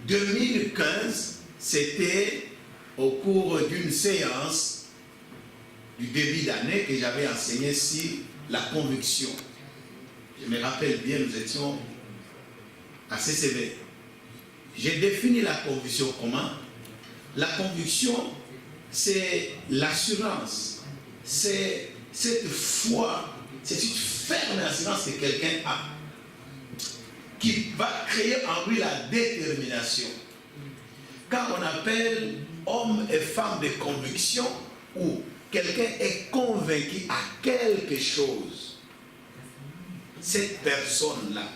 2015, c'était au cours d'une séance du début d'année que j'avais enseigné sur la conviction. Je me rappelle bien, nous étions à CCV. J'ai défini la conviction comment? La conviction, c'est l'assurance, c'est cette foi, c'est une ferme assurance que quelqu'un a, qui va créer en lui la détermination. Quand on appelle homme et femme de conviction, ou quelqu'un est convaincu à quelque chose, cette personne-là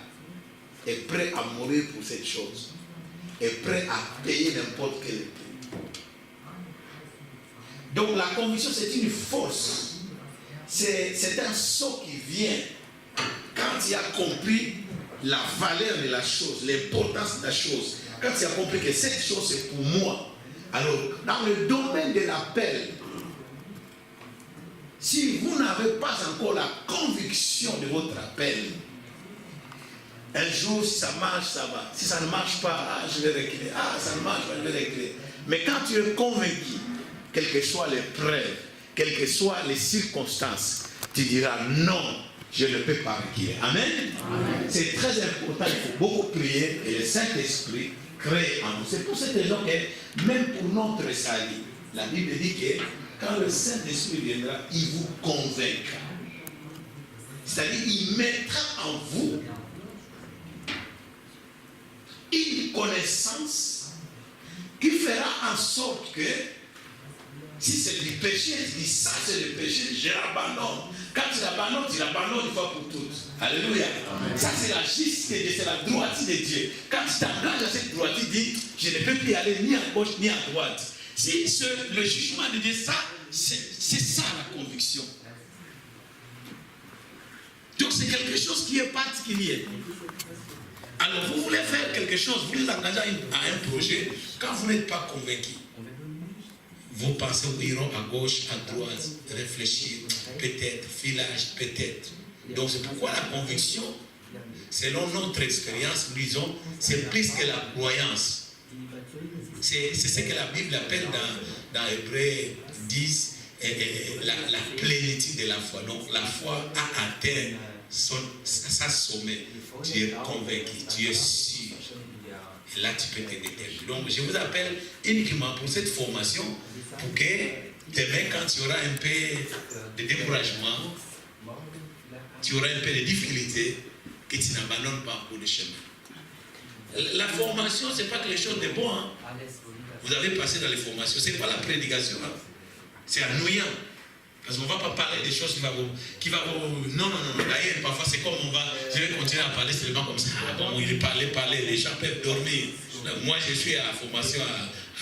est prête à mourir pour cette chose, est prête à payer n'importe quel prix. Donc la conviction, c'est une force, c'est un saut qui vient quand il a compris la valeur de la chose, l'importance de la chose. Quand il a compris que cette chose c'est pour moi, alors dans le domaine de l'appel, si vous n'avez pas encore la conviction de votre appel, un jour si ça marche, ça va. Si ça ne marche pas, je vais reculer. Ça ne marche pas, je vais reculer. Mais quand tu es convaincu, quelles que soient les preuves, quelles que soient les circonstances, tu diras non. Je ne peux pas reculer. Amen. C'est très important, il faut beaucoup prier et le Saint-Esprit crée en nous. C'est pour cette raison que même pour notre salut, la Bible dit que quand le Saint-Esprit viendra, il vous convaincra. C'est-à-dire, il mettra en vous une connaissance qui fera en sorte que si c'est du péché, tu dis ça c'est le péché, je l'abandonne. Quand tu l'abandonnes une fois pour toutes. Alléluia. Amen. Ça c'est la justice de Dieu, c'est la droiture de Dieu. Quand tu t'engages à cette droiture, tu dis, je ne peux plus aller ni à gauche ni à droite. Si le jugement de Dieu, ça, c'est ça la conviction. Donc c'est quelque chose qui est particulier. Alors vous voulez faire quelque chose, vous vous engagez à un projet, quand vous n'êtes pas convaincu. Vos pensées iront à gauche, à droite, réfléchir, peut-être, filage, peut-être. Donc c'est pourquoi la conviction, selon notre expérience, nous disons, c'est plus que la croyance. C'est ce que la Bible appelle dans Hébreux 10, la plénitude de la foi. Donc la foi a atteint sa sommet. Tu es convaincu, tu es sûr. Et là tu peux te déterminer. Donc je vous appelle uniquement pour cette formation, pour que demain, quand tu auras un peu de découragement, tu auras un peu de difficulté, que tu n'abandonnes pas pour le chemin. La formation, ce n'est pas quelque chose de bon. Hein. Vous avez passé dans les formations, ce n'est pas la prédication. Hein. C'est ennuyant. Parce qu'on ne va pas parler des choses qui va vous... Non. D'ailleurs, parfois, c'est comme je vais continuer à parler seulement comme ça. Ah bon, il parlait, les gens peuvent dormir. Moi, je suis à la formation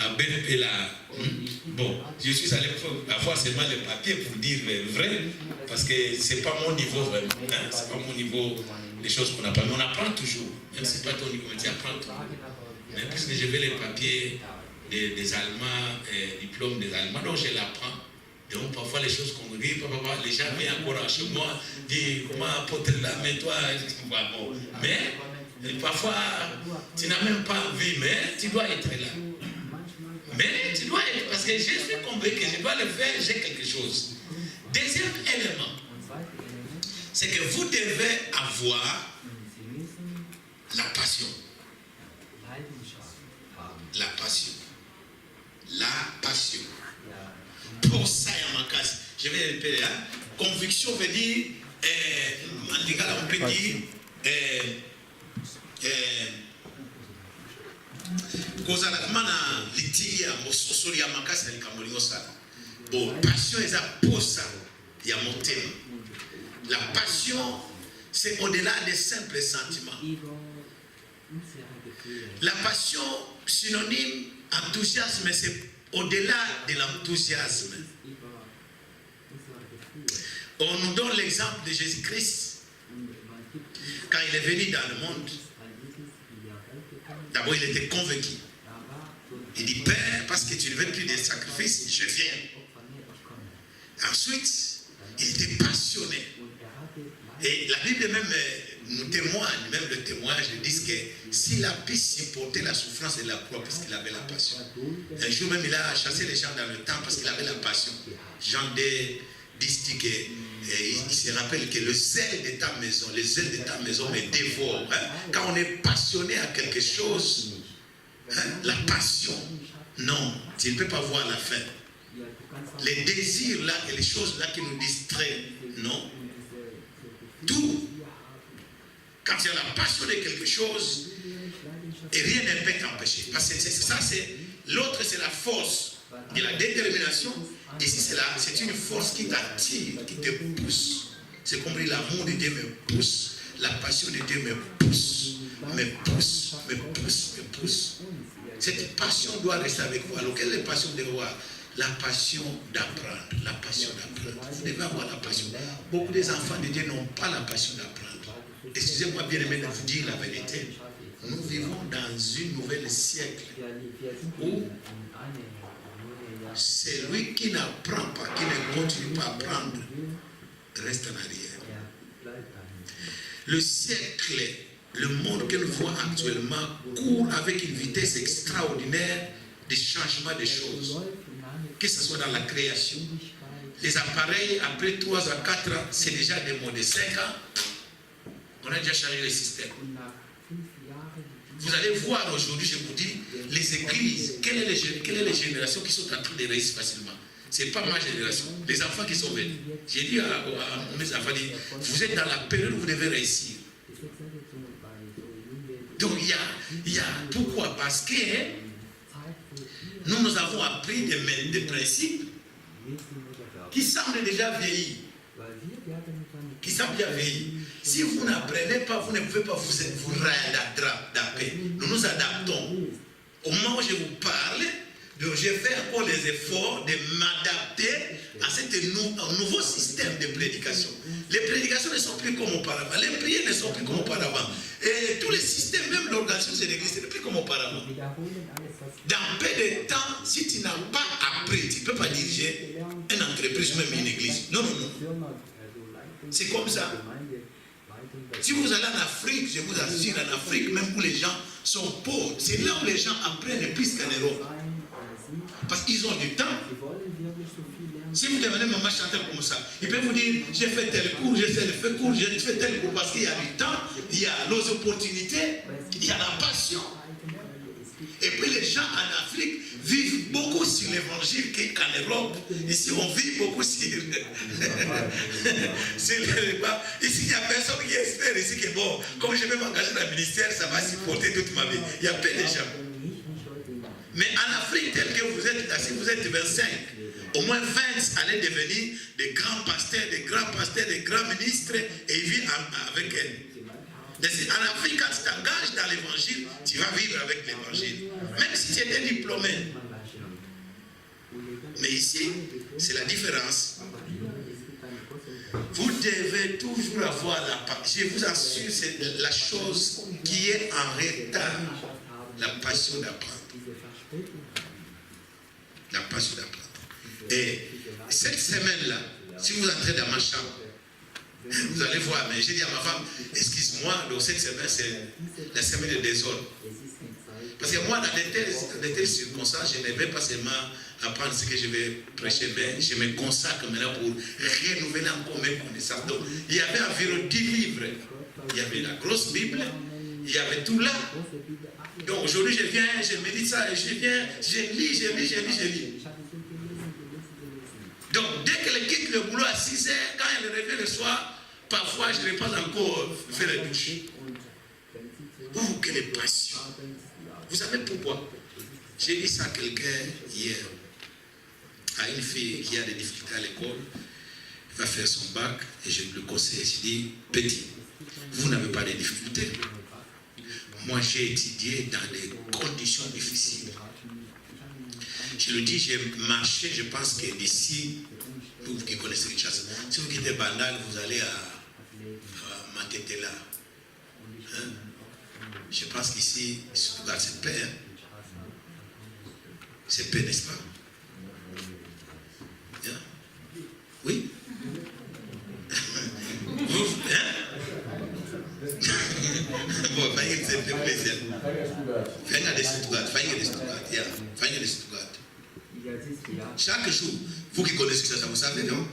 à BNP là. Bon, je suis allé avoir seulement le papier pour dire vrai, parce que ce n'est pas mon niveau vraiment. Hein, ce n'est pas mon niveau, les choses qu'on apprend. Mais on apprend toujours. Même si ce n'est pas ton niveau, mais tu apprends toujours. Mais puisque je vais les papiers des Allemands, diplômes des Allemands, donc je l'apprends. Donc parfois les choses qu'on dit, les gens viennent encore chez moi, disent comment apporter la main, toi, bon. Mais parfois tu n'as même pas envie, mais tu dois être là. Mais tu dois être, parce que je suis convaincu que je dois le faire, j'ai quelque chose. Deuxième élément, c'est que vous devez avoir la passion. La passion. La passion. Pour ça, je vais répéter. Hein? Conviction veut dire, en légal, on peut dire, bon, passion est pour ça. Il y a mon thème. La passion, c'est au-delà des simples sentiments. La passion, synonyme Enthousiasme, c'est au-delà de l'enthousiasme. On nous donne l'exemple de Jésus-Christ. Quand il est venu dans le monde, d'abord il était convaincu. Il dit, Père, parce que tu ne veux plus de sacrifices, je viens. Ensuite, il était passionné. Et la Bible même nous témoigne, même le témoignage, dit que s'il a pu supporter la souffrance de la croix parce qu'il avait la passion. Un jour même, il a chassé les gens dans le temps parce qu'il avait la passion. Jean 2 dit qu'il se rappelle que le zèle de ta maison, le zèle de ta maison me dévore. Hein? Quand on est passionné à quelque chose, hein, la passion, non, tu ne peux pas voir la fin. Les désirs là et les choses là qui nous distraient, non. Tout, quand il y a la passion de quelque chose, et rien ne peut t'empêcher. Parce que ça, c'est l'autre, c'est la force de la détermination. Et c'est une force qui t'attire, qui te pousse. C'est comme l'amour de Dieu me pousse, la passion de Dieu me pousse, me pousse, me pousse, me pousse. Cette passion doit rester avec vous. Alors, quelle est la passion de voir? La passion d'apprendre, la passion d'apprendre. Vous devez avoir la passion. Beaucoup des enfants de Dieu n'ont pas la passion d'apprendre. Excusez-moi bien aimé de vous dire la vérité. Nous vivons dans une nouvelle siècle où celui qui n'apprend pas, qui ne continue pas à apprendre, reste en arrière. Le siècle, le monde que nous voyons actuellement court avec une vitesse extraordinaire de changement des choses. Que ce soit dans la création. Les appareils, après 3 à 4 ans, c'est déjà des mots de 5 ans. On a déjà changé le système. Vous allez voir aujourd'hui, je vous dis, les églises, quelle est les générations qui sont en train de réussir facilement? Ce n'est pas ma génération. Les enfants qui sont venus. J'ai dit à mes enfants, vous êtes dans la période où vous devez réussir. Donc il y a pourquoi? Parce que nous avons appris des principes qui semblent déjà vieillis. Qui semblent bien vieillis. Si vous n'apprenez pas, vous ne pouvez pas vous réadapter. Nous nous adaptons. Au moment où je vous parle, je fais encore les efforts de m'adapter à ce nouveau système de prédication. Les prédications ne sont plus comme auparavant. Les prières ne sont plus comme auparavant. Et tous les systèmes, même l'organisation de l'église, ce n'est plus comme auparavant. Dans peu de temps, si tu n'as pas appris, tu ne peux pas diriger une entreprise ou même une église. Non, non, non. C'est comme ça. Si vous allez en Afrique, je vous assure, en Afrique, même où les gens sont pauvres, c'est là où les gens apprennent plus qu'en Europe. Parce qu'ils ont du temps. Si vous demandez maman Chantal comme ça, il peut vous dire, j'ai fait tel cours, j'ai fait tel cours parce qu'il y a du temps, il y a les opportunités, il y a la passion. Et puis les gens en Afrique vivent beaucoup sur l'évangile qu'en Europe. Ici, on vit beaucoup sur le repas. Ici, il n'y a personne qui espère ici que bon, comme je vais m'engager dans le ministère, ça va supporter toute ma vie. Il y a peu de gens. Mais en Afrique, tel que vous êtes, si vous êtes 25, au moins 20 allaient devenir des grands pasteurs, des grands ministres, et ils vivent avec elles. En Afrique, quand tu t'engages dans l'évangile, tu vas vivre avec l'évangile. Même si tu étais diplômé. Mais ici, c'est la différence. Vous devez toujours avoir la passion. Je vous assure, c'est la chose qui est en retard. La passion d'apprendre. La passion d'apprendre. Et cette semaine-là, si vous entrez dans ma chambre, vous allez voir, mais j'ai dit à ma femme, excuse-moi, donc cette semaine, c'est la semaine de désordre. Parce que moi, dans de telles circonstances, je ne vais pas seulement apprendre ce que je vais prêcher, mais je me consacre maintenant pour renouveler encore mes connaissances. Donc, il y avait environ 10 livres. Il y avait la grosse Bible, il y avait tout là. Donc aujourd'hui, je viens, je médite ça, et je viens, je lis. Donc, dès qu'elle quitte le boulot à 6 heures, quand elle revient le soir, parfois je n'ai pas encore fait la douche. Oh, quelle passion! Vous savez pourquoi? J'ai dit ça à quelqu'un hier, à une fille qui a des difficultés à l'école. Elle va faire son bac et je lui conseille. Je dis, petit, vous n'avez pas de difficultés. Moi, j'ai étudié dans des conditions difficiles. Je le dis, j'ai marché, je pense que d'ici, vous qui connaissez Kinshasa, si vous quittez Bandal, vous allez à Matetela. Hein? Je pense qu'ici, Stuttgart, c'est paix. Hein? C'est paix, n'est-ce pas? Hein? Oui? Vous, hein? Bon, faites plaisir. Faites de Stuttgart. Chaque jour, vous qui connaissez ça, vous savez, non?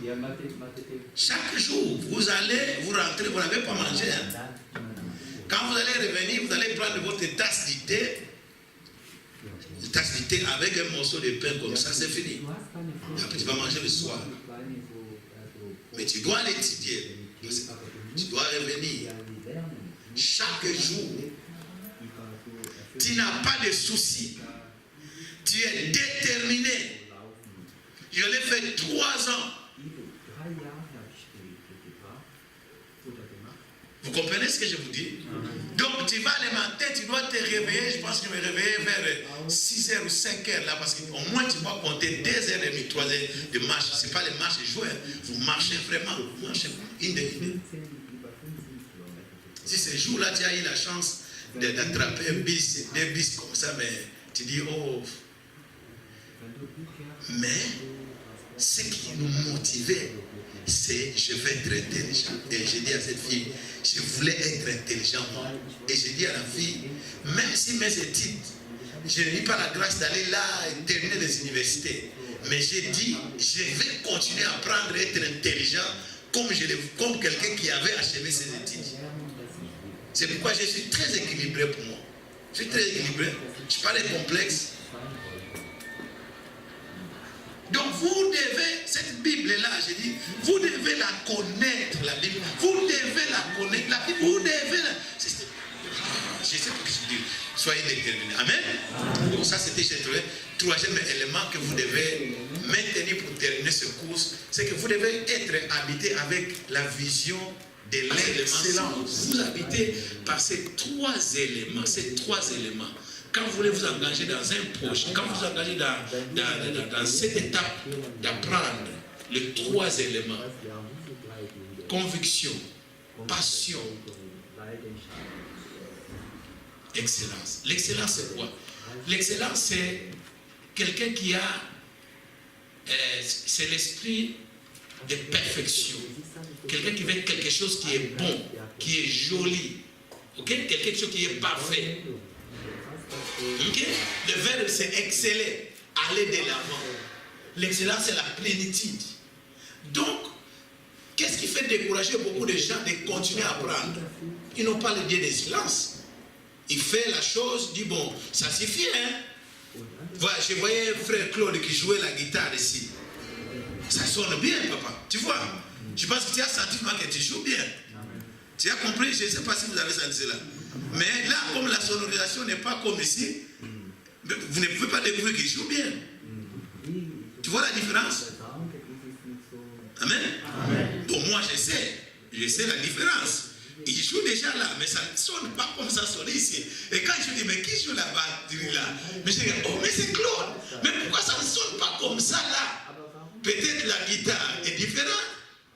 Chaque jour, vous allez, vous rentrez, vous n'avez pas mangé. Hein? Quand vous allez revenir, vous allez prendre votre tasse de thé. Une tasse de thé avec un morceau de pain comme ça, c'est fini. Après, tu vas manger le soir. Mais tu dois l'étudier. Tu dois revenir. Chaque jour, tu n'as pas de soucis. Tu es déterminé. Je l'ai fait 3 ans. Vous comprenez ce que je vous dis? Donc tu vas le matin, tu dois te réveiller. Je pense que je me réveillais vers 6h ou 5h là, parce qu'au moins tu dois compter 2h30, 3h de marche. Ce n'est pas les marches jouées. Vous marchez vraiment. Vous marchez une demi. Si ce jour-là tu as eu la chance d'attraper un bis, 2 bis comme ça, mais tu dis oh. Mais ce qui nous motivait, c'est je vais être intelligent. Et j'ai dit à cette fille, je voulais être intelligent moi. Et j'ai dit à la fille, même si mes études, je n'ai pas la grâce d'aller là et terminer les universités, mais j'ai dit, je vais continuer à apprendre à être intelligent comme quelqu'un qui avait achevé ses études. C'est pourquoi je suis très équilibré pour moi. Je suis très équilibré. Je ne suis pas les complexes. Donc vous devez, cette Bible-là, j'ai dit, vous devez la connaître, la Bible. Vous devez la connaître, la Bible. Vous devez la... Je sais ce que je dis. Soyez déterminés. Amen. Donc ça, c'était le 3e élément que vous devez maintenir pour terminer ce cours. C'est que vous devez être habité avec la vision de l'excellence. Vous habitez par ces 3 éléments. Ces 3 éléments. Quand vous voulez vous engager dans un projet, quand vous vous engagez dans cette étape d'apprendre les 3 éléments, conviction, passion, excellence. L'excellence, c'est quoi? L'excellence, c'est quelqu'un qui a, c'est l'esprit de perfection. Quelqu'un qui veut quelque chose qui est bon, qui est joli. Okay? Quelque chose qui est parfait. Okay? Le verbe c'est exceller, aller de l'avant. L'excellence c'est la plénitude. Donc, qu'est-ce qui fait décourager beaucoup de gens de continuer à apprendre? Ils n'ont pas le Dieu d'excellence. Il fait la chose, dit bon, ça suffit, hein? Voilà, je voyais frère Claude qui jouait la guitare ici. Ça sonne bien, papa. Tu vois? Je pense que tu as senti que tu joues bien. Tu as compris? Je ne sais pas si vous avez senti cela. Mais là, comme la sonorisation n'est pas comme ici, vous ne pouvez pas découvrir qu'il joue bien. Tu vois la différence? Amen. Amen. Bon, moi je sais la différence. Il joue déjà là, mais ça ne sonne pas comme ça sonne ici. Et quand je dis, mais qui joue la batterie là? Mais je dis, oh, mais c'est Claude. Mais pourquoi ça ne sonne pas comme ça là? Peut-être la guitare est différente.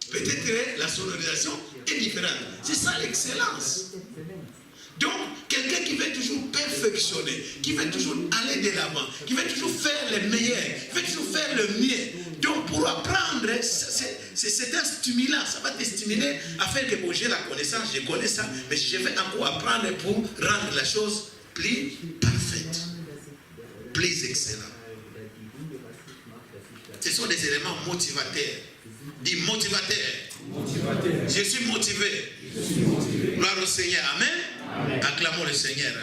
Peut-être la sonorisation est différente. C'est ça l'excellence. Donc, quelqu'un qui veut toujours perfectionner, qui veut toujours aller de l'avant, qui veut toujours faire le meilleur, qui veut toujours faire le mieux. Donc, pour apprendre, c'est un stimulant. Ça va te stimuler à faire que bon, j'ai la connaissance, je connais ça, mais je vais encore apprendre pour rendre la chose plus parfaite, plus excellente. Ce sont des éléments motivateurs. Dis motivateur. Je suis motivé. Gloire au Seigneur. Amen. Acclamons le Seigneur.